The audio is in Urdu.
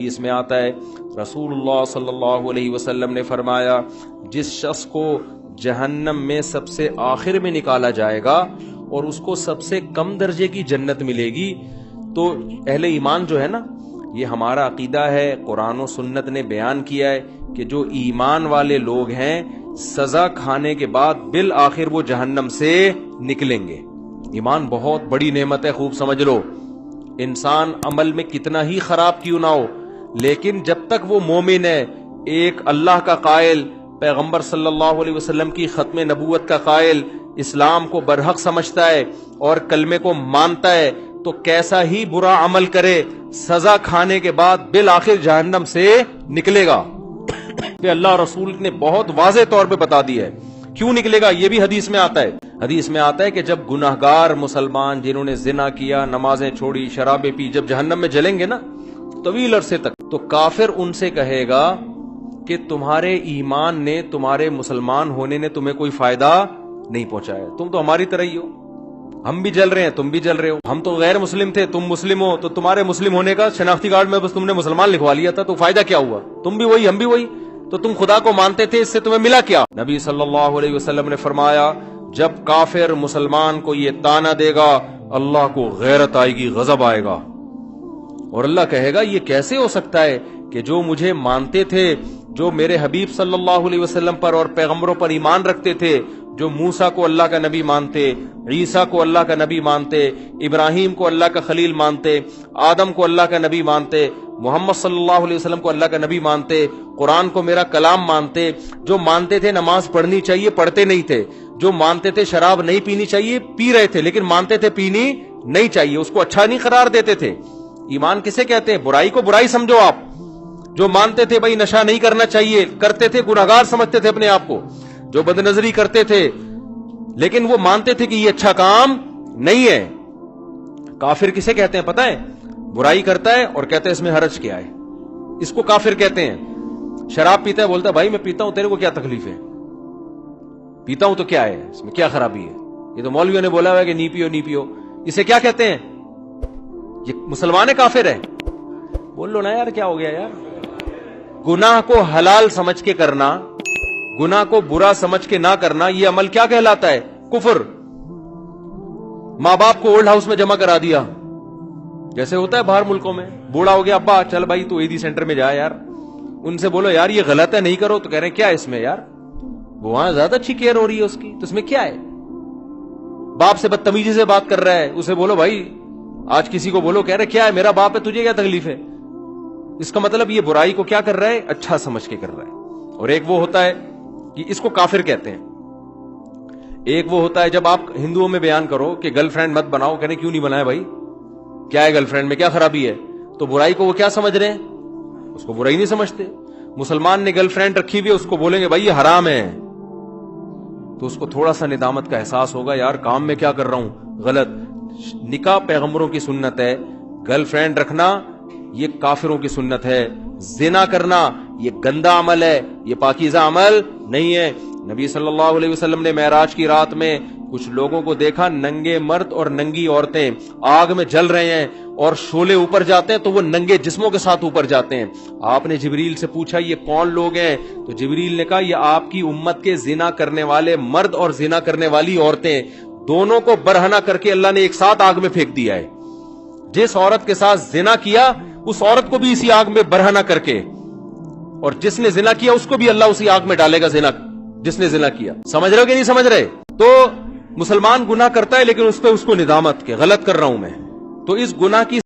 اس میں آتا ہے رسول اللہ صلی اللہ علیہ وسلم نے فرمایا جس شخص کو جہنم میں سب سے آخر میں نکالا جائے گا اور اس کو سب سے کم درجے کی جنت ملے گی، تو اہل ایمان جو ہے نا، یہ ہمارا عقیدہ ہے، قرآن و سنت نے بیان کیا ہے کہ جو ایمان والے لوگ ہیں سزا کھانے کے بعد بالآخر وہ جہنم سے نکلیں گے۔ ایمان بہت بڑی نعمت ہے، خوب سمجھ لو۔ انسان عمل میں کتنا ہی خراب کیوں نہ ہو، لیکن جب تک وہ مومن ہے، ایک اللہ کا قائل، پیغمبر صلی اللہ علیہ وسلم کی ختم نبوت کا قائل، اسلام کو برحق سمجھتا ہے اور کلمے کو مانتا ہے، تو کیسا ہی برا عمل کرے سزا کھانے کے بعد بالآخر جہنم سے نکلے گا۔ کہ اللہ رسول نے بہت واضح طور پہ بتا دیا ہے کیوں نکلے گا، یہ بھی حدیث میں آتا ہے۔ حدیث میں آتا ہے کہ جب گناہگار مسلمان جنہوں نے زنا کیا، نمازیں چھوڑی، شرابیں پی، جب جہنم میں جلیں گے نا طویل عرصے تک، تو کافر ان سے کہے گا کہ تمہارے ایمان نے، تمہارے مسلمان ہونے نے تمہیں کوئی فائدہ نہیں پہنچایا، تم تو ہماری طرح ہی ہو، ہم بھی جل رہے ہیں، تم بھی جل رہے ہو، ہم تو غیر مسلم تھے، تم مسلم ہو، تو تمہارے مسلم ہونے کا شناختی کارڈ میں بس تم نے مسلمان لکھوا لیا تھا، تو فائدہ کیا ہوا؟ تم بھی وہی، ہم بھی وہی، تو تم خدا کو مانتے تھے، اس سے تمہیں ملا کیا؟ نبی صلی اللہ علیہ وسلم نے فرمایا جب کافر مسلمان کو یہ طعنہ دے گا، اللہ کو غیرت آئے گی، غضب آئے گا، اور اللہ کہے گا یہ کیسے ہو سکتا ہے کہ جو مجھے مانتے تھے، جو میرے حبیب صلی اللہ علیہ وسلم پر اور پیغمبروں پر ایمان رکھتے تھے، جو موسیٰ کو اللہ کا نبی مانتے، عیسیٰ کو اللہ کا نبی مانتے، ابراہیم کو اللہ کا خلیل مانتے، آدم کو اللہ کا نبی مانتے، محمد صلی اللہ علیہ وسلم کو اللہ کا نبی مانتے، قرآن کو میرا کلام مانتے، جو مانتے تھے نماز پڑھنی چاہیے پڑھتے نہیں تھے، جو مانتے تھے شراب نہیں پینی چاہیے پی رہے تھے، لیکن مانتے تھے پینی نہیں چاہیے، اس کو اچھا نہیں قرار دیتے تھے۔ ایمان کسے کہتے ہیں؟ برائی کو برائی سمجھو آپ۔ جو مانتے تھے بھائی نشہ نہیں کرنا چاہیے، کرتے تھے، گناہگار سمجھتے تھے اپنے آپ کو، جو بد نظری کرتے تھے، لیکن وہ مانتے تھے کہ یہ اچھا کام نہیں ہے۔ کافر کسے کہتے ہیں پتہ ہے؟ برائی کرتا ہے اور کہتے ہیں اس میں حرج کیا ہے، اس کو کافر کہتے ہیں۔ شراب پیتا ہے، بولتا ہے بھائی میں پیتا ہوں، تیرے کو کیا تکلیف ہے؟ پیتا ہوں تو کیا ہے، اس میں کیا خرابی ہے؟ یہ تو مولویوں نے بولا ہوا ہے کہ نہیں پیو نہیں پیو، اسے کیا کہتے ہیں؟ یہ مسلمان ہے کافر ہے؟ بول لو نا یار، کیا ہو گیا یار؟ گناہ کو حلال سمجھ کے کرنا، گناہ کو برا سمجھ کے نہ کرنا، یہ عمل کیا کہلاتا ہے؟ کفر۔ ماں باپ کو اولڈ ہاؤس میں جمع کرا دیا، جیسے ہوتا ہے باہر ملکوں میں، بوڑھا ہو گیا، ابا چل بھائی تو ایدی سینٹر میں جا یار، ان سے بولو یار یہ غلط ہے نہیں کرو، تو کہہ رہے ہیں کیا ہے اس میں یار، وہ وہاں زیادہ اچھی کیئر ہو رہی ہے اس کی، تو اس میں کیا ہے؟ باپ سے بدتمیزی سے بات کر رہا ہے، اسے بولو بھائی، آج کسی کو بولو، کہہ رہے کیا ہے میرا باپ ہے تجھے کیا تکلیف ہے؟ اس کا مطلب یہ برائی کو کیا کر رہا ہے؟ اچھا سمجھ کے کر رہا ہے۔ اور ایک وہ ہوتا ہے کہ اس کو کافر کہتے ہیں، ایک وہ ہوتا ہے جب آپ ہندوؤں میں بیان کرو کہ گرل فرینڈ مت بناؤ، کہنے کیوں نہیں بنایا بھائی، کیا ہے گرل فرینڈ میں، کیا خرابی ہے؟ تو برائی کو وہ کیا سمجھ رہے ہیں؟ اس کو برائی نہیں سمجھتے۔ مسلمان نے گرل فرینڈ رکھی ہوئی ہے، اس کو بولیں گے بھائی یہ حرام ہے، تو اس کو تھوڑا سا ندامت کا احساس ہوگا، یار کام میں کیا کر رہا ہوں، غلط۔ نکاح پیغمبروں کی سنت ہے، گرل فرینڈ رکھنا یہ کافروں کی سنت ہے، زنا کرنا یہ گندا عمل ہے، یہ پاکیزہ عمل نہیں ہے۔ نبی صلی اللہ علیہ وسلم نے معراج کی رات میں کچھ لوگوں کو دیکھا، ننگے مرد اور ننگی عورتیں آگ میں جل رہے ہیں، اور شعلے اوپر جاتے ہیں تو وہ ننگے جسموں کے ساتھ اوپر جاتے ہیں۔ آپ نے جبریل سے پوچھا یہ کون لوگ ہیں؟ تو جبریل نے کہا یہ آپ کی امت کے زنا کرنے والے مرد اور زنا کرنے والی عورتیں، دونوں کو برہنہ کر کے اللہ نے ایک ساتھ آگ میں پھینک دیا ہے۔ جس عورت کے ساتھ زنا کیا اس عورت کو بھی اسی آگ میں برہنہ کر کے، اور جس نے زنا کیا اس کو بھی اللہ اسی آگ میں ڈالے گا، زنا جس نے زنا کیا۔ سمجھ رہے ہو کہ نہیں سمجھ رہے؟ تو مسلمان گناہ کرتا ہے لیکن اس پہ اس کو ندامت کہ غلط کر رہا ہوں میں، تو اس گناہ کی